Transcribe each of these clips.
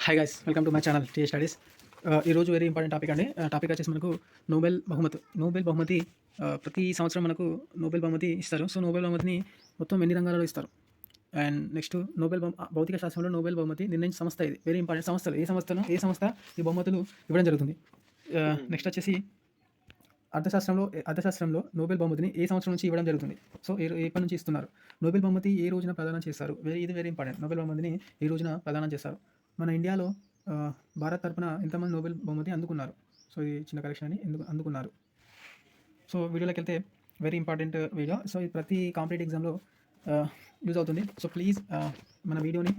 Hi guys, welcome to my channel TA studies. ఈరోజు very important topic అండి. Topic వచ్చేసి మనకు నోబెల్ బహుమతి ప్రతి సంవత్సరం మనకు నోబెల్ బహుమతి ఇస్తారు. సో నోబెల్ బహుమతిని మొత్తం ఎన్ని రంగాలలో ఇస్తారు. అండ్ నెక్స్ట్ భౌతిక శాస్త్రంలో నోబెల్ బహుమతి నిర్ణయించిన సంస్థ ఇది. వెరీ ఇంపార్టెంట్ సంస్థలు. ఏ సంస్థ ఈ బహుమతులు ఇవ్వడం జరుగుతుంది. నెక్స్ట్ వచ్చేసి అర్థశాస్త్రంలో నోబెల్ బహుమతిని ఏ సంవత్సరం నుంచి ఇవ్వడం జరుగుతుంది. సో ఎప్పటి నుంచి ఇస్తున్నారు. నోబెల్ బహుమతి ఏ రోజున ప్రదానం చేస్తారు. ఇది వెరీ ఇంపార్టెంట్. నోబెల్ బహుమతిని ఏ రోజున ప్రదానం చేస్తారు. మన ఇండియాలో భారత్ తరపున ఎంతమంది నోబెల్ బహుమతి అందుకున్నారు. సో ఇది చిన్న కరెక్షన్ అని ఎందుకు అందుకున్నారు. సో వీడియోలోకి వెళ్తే వెరీ ఇంపార్టెంట్ వీడియో. సో ఇది ప్రతి కాంపిటేటివ్ ఎగ్జామ్లో యూజ్ అవుతుంది. సో ప్లీజ్ మన వీడియోని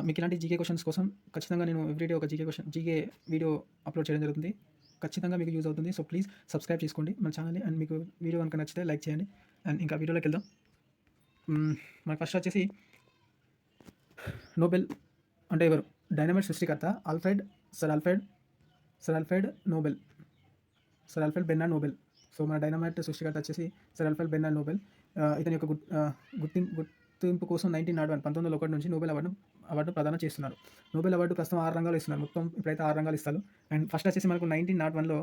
మీకు ఇలాంటి జీకే క్వశ్చన్స్ కోసం ఖచ్చితంగా నేను ఎవ్రీడే ఒక జీకే వీడియో అప్లోడ్ చేయడం జరుగుతుంది. ఖచ్చితంగా మీకు యూజ్ అవుతుంది. సో ప్లీజ్ సబ్స్క్రైబ్ చేసుకోండి మన ఛానల్ని. అండ్ మీకు వీడియో కనుక నచ్చితే లైక్ చేయండి. అండ్ ఇంకా వీడియోలోకి వెళ్దాం. మనకు ఫస్ట్ వచ్చేసి నోబెల్ అంటే ఎవరు. డైనమైట్ సృష్టికర్త sir Alfred Bernard Nobel. So మన డైనమైట్ సృష్టికర్త వచ్చేసి సర్ ఆల్ఫ్రెడ్ బెర్నార్డ్ నోబెల్. ఇతని యొక్క గుర్తింపు కోసం 1901 నుంచి నోబెల్ అవార్డును ప్రదానం చేస్తున్నారు. నోబెల్ అవార్డు ప్రస్తుతం 6 రంగాలు ఇస్తున్నారు. మొత్తం ఇప్పుడైతే 6 రంగాలు ఇస్తారు. అండ్ ఫస్ట్ వచ్చేసి మనకు 1901లో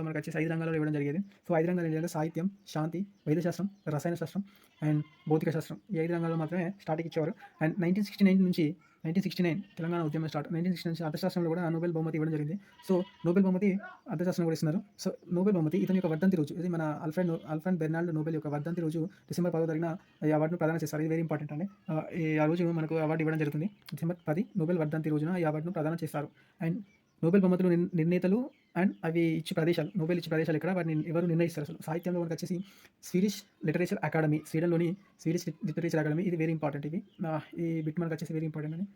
మనకు వచ్చేసి 5 రంగాల్లో ఇవ్వడం జరిగేది. సో 5 రంగాలు ఏంటంటే సాహిత్యం, శాంతి, వైద్యశాస్త్రం, రసాయన శాస్త్రం అండ్ భౌతిక శాస్త్రం. ఈ 5 రంగాల్లో మాత్రమే స్టార్టింగ్ ఇచ్చేవారు. అండ్ 1969 తెలంగాణ ఉద్యమం స్టార్ట్. 1969 నుంచి అర్థశాస్త్రంలో కూడా నోబెల్ బహుమతి ఇవ్వడం జరిగింది. సో నోబెల్ బహుమతి అర్థశాస్త్రం కూడా ఇస్తున్నారు. సో నోబెల్ బహుమతి ఇతని యొక్క వర్ధంతి రోజు. ఇది మన ఆల్ఫ్రెడ్ బెర్నార్డ్ నోబెల్ యొక్క వర్ధంతి రోజు డిసెంబర్ 10వ తారీఖున ఈ అవార్డును ప్రదానం చేస్తారు. ఇది వెరీ ఇంపార్టెంట్ అండి. ఆ రోజు మనకు అవార్డు ఇవ్వడం జరుగుతుంది. డిసెంబర్ 10 నోబెల్ వర్ధంతి రోజున ఈ అవార్డును ప్రదానం చేస్తారు. అండ్ నోబెల్ బహుమతులు నిర్ణేతలు అండ్ అవి ఇచ్చే ప్రదేశాలు, నోబెల్ ఇచ్చే ప్రదేశాలు ఇక్కడ వాటిని ఎవరు నిర్ణయిస్తారు. అసలు సాహిత్యంలో మనకు వచ్చేసి స్వీడిష్ లిటరేచర్ అకాడమీ, స్వీడన్లోని స్వీడిష్ లిటరేచర్ అకాడమీ. ఇది వెరీ ఇంపార్టెంట్. ఈ బిట్ మనకు వచ్చేసి వెరీ ఇంపార్టెంట్ అని.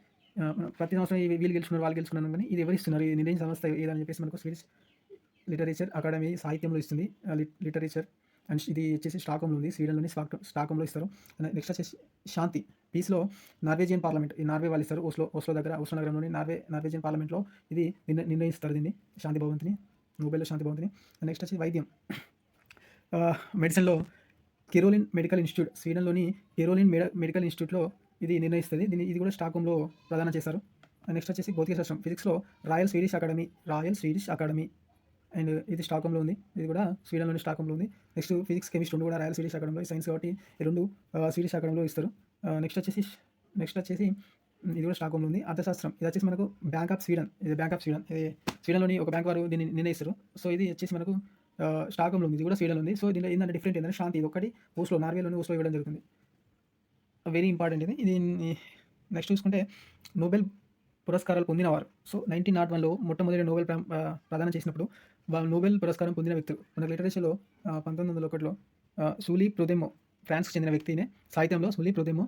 ప్రతి సంవత్సరం వీళ్ళు గెలుచుకున్నారు, వాళ్ళు గెలుచుకున్నాను, కానీ ఇది ఎవరు ఇస్తున్నారు, ఇది నిర్ణయించిన సంస్థ ఏదని చెప్పేసి మనకు స్వీడిష్ లిటరేచర్ అకాడమీ సాహిత్యంలో ఇస్తుంది. లిటరేచర్ అండ్ ఇది వచ్చేసి స్టాక్హోమ్లో ఉంది. స్వీడన్లోని స్టాక్హోమ్లో ఇస్తారు. నెక్స్ట్ వచ్చేసి శాంతి, పీస్లో నార్వేజియన్ పార్లమెంట్, ఈ నార్వే వాళ్ళు ఇస్తారు. ఓస్లో నగరంలోని నార్వేజియన్ పార్లమెంట్లో ఇది నిర్ణయిస్తారు దీన్ని, శాంతి బహుమతిని, నోబెల్ శాంతి బహుమతిని. నెక్స్ట్ వచ్చి వైద్యం, మెడిసిన్లో కెరోలిన్ మెడికల్ ఇన్స్టిట్యూట్, స్వీడన్లోని కెరోలిన్ మెడికల్ ఇన్స్టిట్యూట్లో ఇది నిర్ణయిస్తుంది. ఇది కూడా స్టాక్హోమ్లో ప్రదానం చేస్తారు. నెక్స్ట్ వచ్చేసి భౌతిక శాస్త్రం, ఫిజిక్స్లో రాయల్ స్వీడిష్ అకాడమీ అండ్ ఇది స్టాక్హోమ్లో ఉంది. ఇది కూడా స్వీడన్లోని స్టాక్హోమ్లో ఉంది. నెక్స్ట్ ఫిజిక్స్, కెమిస్ట్రీ కూడా రాయల్ స్వీడిష్ అకాడమీలో, సైన్స్ కాబట్టి ఈ రెండు స్వీడిష్ అకాడమీలో ఇస్తారు. నెక్స్ట్ వచ్చేసి ఇది కూడా స్టాక్హోమ్లో ఉంది. అర్థశాస్త్రం, ఇది వచ్చేసి మనకు బ్యాంక్ ఆఫ్ స్వీడన్. ఇది స్వీడన్లోని ఒక బ్యాంక్ వారు దీన్ని నిర్ణయిస్తారు. సో ఇది వచ్చేసి మనకు స్టాక్హోమ్లో ఉంది. ఇది కూడా స్వీడన్ ఉంది. సో దీనిలో ఏంటంటే డిఫరెంట్ ఏంటంటే శాంతి, ఇది ఒకటి నార్వేలోని ఓస్లో ఇవ్వడం జరుగుతుంది. వెరీ ఇంపార్టెంట్ ఇది. నెక్స్ట్ చూసుకుంటే నోబెల్ పురస్కారాలు పొందినవారు. సో 1901లో మొట్టమొదటి నోబెల్ ప్రదానం చేసినప్పుడు నోబెల్ పురస్కారం పొందిన వ్యక్తులు మన లిటరేచర్లో 1901లో సూలీ ప్రొదెమో, ఫ్రాన్స్కి చెందిన వ్యక్తినే. సాహిత్యంలో సూలీ ప్రొదెమో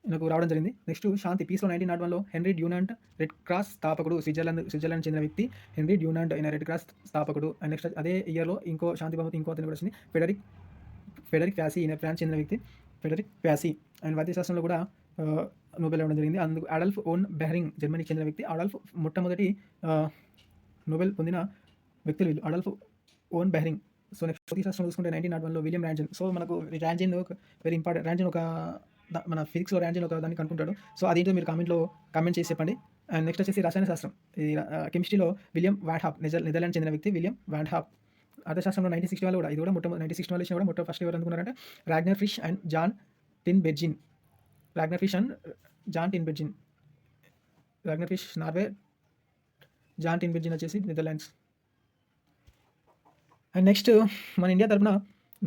నాకు రావడం జరిగింది. నెక్స్ట్ శాంతి, పీస్లో 1901లో హెన్రీ డ్యూనాంట్, రెడ్ క్రాస్ స్థాపకుడు, స్విట్జర్లాండ్ చెందిన వ్యక్తి హెన్రీ డ్యూనాంట్ అయిన రెడ్ క్రాస్ స్థాపకుడు. అండ్ నెక్స్ట్ అదే ఇయర్లో ఇంకో శాంతి బహుమతి ఇంకో అతను కూడా వచ్చింది, ఫెడరిక్ ప్యాసీ, ఈయన ఫ్రాన్స్ చెందిన వ్యక్తి ఫెడరిక్ ప్యాసీ. అండ్ వైద్యశాస్త్రంలో కూడా నోబెల్ ఇవ్వడం జరిగింది. అందుకు అడాల్ఫ్ ఓన్ బెహరింగ్, జర్మనీకి చెందిన వ్యక్తి. మొట్టమొదటి నోబెల్ పొందిన వ్యక్తులు వీళ్ళు, అడాల్ఫ్ ఓన్ బెహరింగ్. సో నెక్స్ట్ భౌతికశాస్త్రం చూసుకుంటే 1901లో విలియం ర్యాంజన్. సో మనకు ర్యాంజన్ వెరీ ఇంపార్టెంట్. ర్యాంజన్ మన ఫిజిక్స్లో ర్యాంజన్ ఒక దాన్ని కనుక్కుంటాడు. సో అదేంటో మీరు కామెంట్ చేసి చెప్పండి. అండ్ నెక్స్ట్ వచ్చేసి రసాయన శాస్త్రం, ఇది కెమిస్ట్రీలో విలియం వాండ్హాప్, నెదర్లాండ్ చెందిన వ్యక్తి విలియం వాండ్హాప్. అర్థశాస్త్రంలో 1960 కూడా, ఇది కూడా 1960 ఇచ్చిన కూడా ఫస్ట్ ఎవరు అందుకున్నారంటే Ragnar Frisch and Jan Tinbergen. Ragnar Frisch Norway, Jan Tinbergen వచ్చేసి నెదర్లాండ్స్. అండ్ నెక్స్ట్ మన ఇండియా తరపున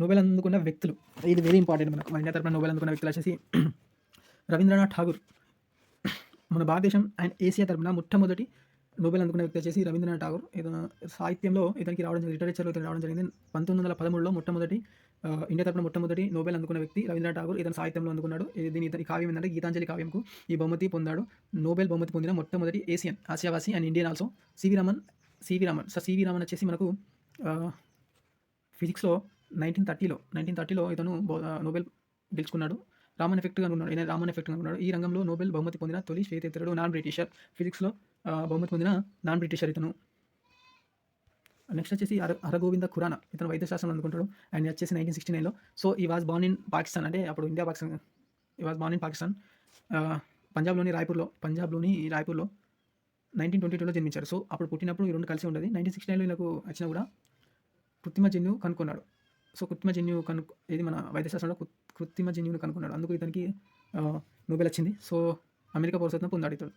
నోబెల్ అందుకున్న వ్యక్తులు, ఇది వెరీ ఇంపార్టెంట్. మన ఇండియా తరపున నోబెల్ అందుకున్న వ్యక్తులు వచ్చేసి రవీంద్రనాథ్ ఠాగూర్. మన భారతదేశం అండ్ ఏషియా తరపున మొట్టమొదటి నోబెల్ అందుకున్న వ్యక్తి వచ్చేసి రవీంద్రనాథ్ ఠాగూర్. సాహిత్యంలో ఇతనికి రావడం జరిగింది, లిటరేచర్లో ఇతనికి రావడం జరిగింది. 1913లో ఇండియా తరపున మొట్టమొదటి నోబెల్ అందుకున్న వ్యక్తి రవీంద్రనాథ్ ఠాగూర్. ఇతను సాహిత్యంలో అందుకున్నాడు. ఇతని కావ్యం ఏంటంటే గీతాంజలి కావ్యంకు ఈ బహుమతి పొందాడు. నోబెల్ బహుమతి పొందిన మొట్టమొదటి ఆసియావాసి and Indian also CV Raman వచ్చేసి మనకు ఫిజిక్స్లో 1930లో ఇతను నోబెల్ గెలుచుకున్నాడు. రామన్ ఎఫెక్ట్ అనుకున్నాడు. ఈ రంగంలో నోబెల్ బహుమతి పొందిన తొలి శ్వేతేతరుడు, నాన్ బ్రిటిషర్. ఫిజిక్స్లో బహుమతి పొందిన నాన్ బ్రిటిషర్ ఇతను. నెక్స్ట్ వచ్చేసి హరగోవింద ఖురానా, ఇతను వైద్యశాస్త్రం అనుకుంటాడు. అండ్ వచ్చేసి 1969లో. సో ఈ వాజ్ బార్న్ ఇన్ పాకిస్తాన్, అంటే అప్పుడు ఇండియా పాకిస్తాన్. ఈ వాజ్ బార్న్ ఇన్ పాకిస్తాన్. పంజాబ్‌లోని రాయ్‌పూర్‌లో 1922లో జన్మించారు. సో, అప్పుడు పుట్టినప్పుడు ఈ 2 కలిసి ఉండేది. 1969లో ఈయనకు వచ్చినా కూడా కృత్రిమ జన్యువు కనుక్కున్నాడు. సో, కృత్రిమ జన్యువు ఇది మన వైద్య శాస్త్రంలో కృత్రిమ జన్యువుని కనుక్కున్నాడు. అందుకు ఇతనికి నోబెల్ వచ్చింది. సో, అమెరికా పౌరసత్వం పొందాడు ఇతడు.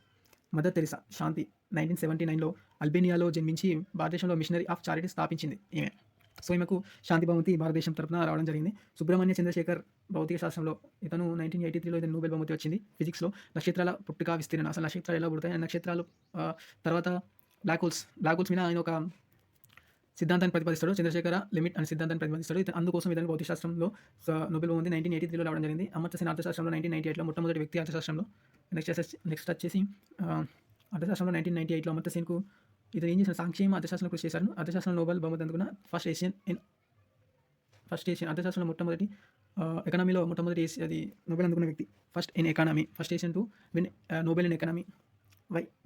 మదర్ తెరిసా శాంతి 1979లో అల్బేనియాలో జన్మించి భారతదేశంలో మిషనరీ ఆఫ్ చారిటీ స్థాపించింది ఈమె. సో, ఈమెకు శాంతి బహుమతి భారతదేశం తరపున రావడం జరిగింది. సుబ్రహ్మణ్య చంద్రశేఖర్ భౌతిక శాస్త్రంలో ఇతను 1983లో ఇతను నోబెల్ బహుమతి వచ్చింది. ఫిజిక్స్‌లో నక్షత్రాల పుట్టుక, విస్తీర్ణం, అసలు నక్షత్రాలు ఎలా పుడతాయి, నక్షత్రాలు తర్వాత బ్లాక్ హోల్స్ మీద ఆయన ఒక సిద్ధాంతాన్ని ప్రతిపాదిస్తాడు. చంద్రశేఖర లిమిట్ అనే సిద్ధాంతాన్ని ప్రతిపాదిస్తాడు. అందుకోసం ఇతను భౌతిక శాస్త్రంలో నోబెల్ బహుమతి 1983లో రావడం జరిగింది. అమర్త్య సేన్ అర్థశాస్త్రంలో 1998లో మొట్టమొదటి వ్యక్తి అర్థశాస్త్రంలో. నెక్స్ట్ వచ్చేసి అర్థశాస్త్రంలో 1998లో అమర్త్య సేన్‌కు ఇతను ఏం చేశారు, సంక్షేమ అర్థశాస్త్రంలో కృషి చేశారు. అర్థశాస్త్రంలో నోబెల్ బహుమతి అందుకున్న ఫస్ట్ ఏషియన్ అర్థశాస్త్రంలో మొట్టమొదటి ఎకనామీలో మొట్టమొదటి అది నోబెల్ అందుకున్న వ్యక్తి. First Asian to win Nobel in economy.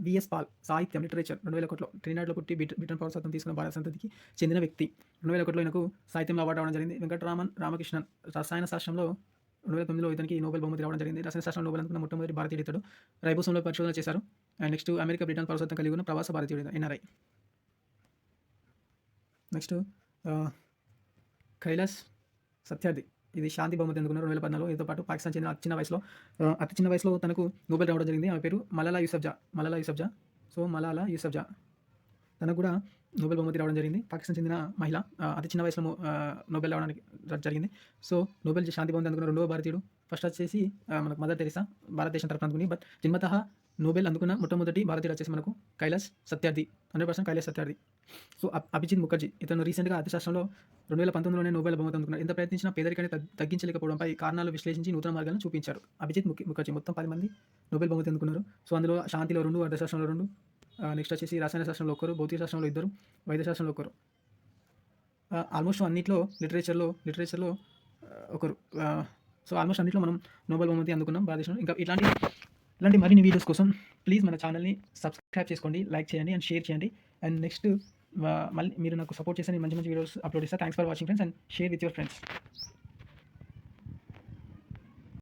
V S Paul సాహిత్యం లిటరేచర్ 2001లో ట్రినిడాడ్‌లో పుట్టి బ్రిటన్ పౌరసత్వం తీసుకున్న భారత సంతతికి చెందిన వ్యక్తి. 2001లో ఈయనకు సాహిత్యంలో అవార్డు రావడం జరిగింది. వెంకటరామన్ రామకృష్ణన్ రసాయన శాస్త్రంలో 2009లో ఇతనికి నోబెల్ బహుమతి రావడం జరిగింది. రసాయన శాస్త్రంలో నోబెల్ అందుకున్న మొట్టమొదటి భారతీయుడు ఇతడు. రైబోసోమ్‌లో పరిశోధన చేశారు. అండ్ నెక్స్ట్ అమెరికా, బ్రిటన్ పౌరసత్వం కలిగి ఉన్న ప్రవాస భారతీయుడు ఎన్ఆర్ఐ. నెక్స్ట్ కైలాష్ సత్యార్థి ఇది శాంతి బహుమతి అందుకున్నారు 2014లో. దీంతో పాటు పాకిస్తాన్ చెందిన అతి చిన్న వయసులో తనకు నోబెల్ రావడం జరిగింది. ఆమె పేరు మలాలా యూసఫ్జా. తనకు కూడా నోబెల్ బహుమతి రావడం జరిగింది. పాకిస్తాన్ చెందిన మహిళ అతి చిన్న వయసులో నోబెల్ రావడానికి జరిగింది. సో, నోబెల్ శాంతి బహుమతి అందుకున్న రెండవ భారతీయుడు. ఫస్ట్ వచ్చేసి మనకు మదర్ తెరిసా భారతదేశం తరపున అందుకుంది. బట్ జన్మతః నోబెల్ అందుకున్న మొట్టమొదటి భారతీయుడు వచ్చేసి మనకు కైలాష్ సత్యార్థి, 100% కైలాష్ సత్యార్థి. సో, అభిజిత్ ముఖర్జీ ఇతను రీసెంట్‌గా అర్థశాస్త్రంలో 2019లోనే నోబెల్ బహుమతి అందుకున్నారు. ఎంత ప్రయత్నించినా పేదరికాన్ని తగ్గించలేకపోవడంపై కారణాలు విశ్లేషించి నూతన మార్గాలను చూపించారు. అభిజిత్ ముఖర్జీ మొత్తం 10 మంది నోబెల్ బహుమతి అందుకున్నారు. సో, అందులో శాంతిలో 2, అర్థశాస్త్రంలో 2, నెక్స్ట్ వచ్చేసి రసాయన శాస్త్రంలో 1, భౌతిక శాస్త్రంలో 2, వైద్య శాస్త్రంలో 1. ఆల్మోస్ట్ అన్నిట్లో లిటరేచర్‌లో ఒకరు. సో, ఆల్మోస్ట్ అన్నిట్లో మనం నోబెల్ బహుమతి అందుకున్నాం భారతదేశంలో. ఇంకా ఇలాంటి మరిన్ని వీడియోస్ కోసం ప్లీజ్ మన ఛానల్‌ని సబ్స్క్రైబ్ చేసుకోండి, లైక్ చేయండి అండ్ షేర్ చేయండి. అండ్ నెక్స్ట్ మళ్ళీ మీరు నాకు సపోర్ట్ చేస్తే నేను మంచి వీడియోస్ అప్లోడ్ చేస్తాను. Thanks for watching friends and share with your friends.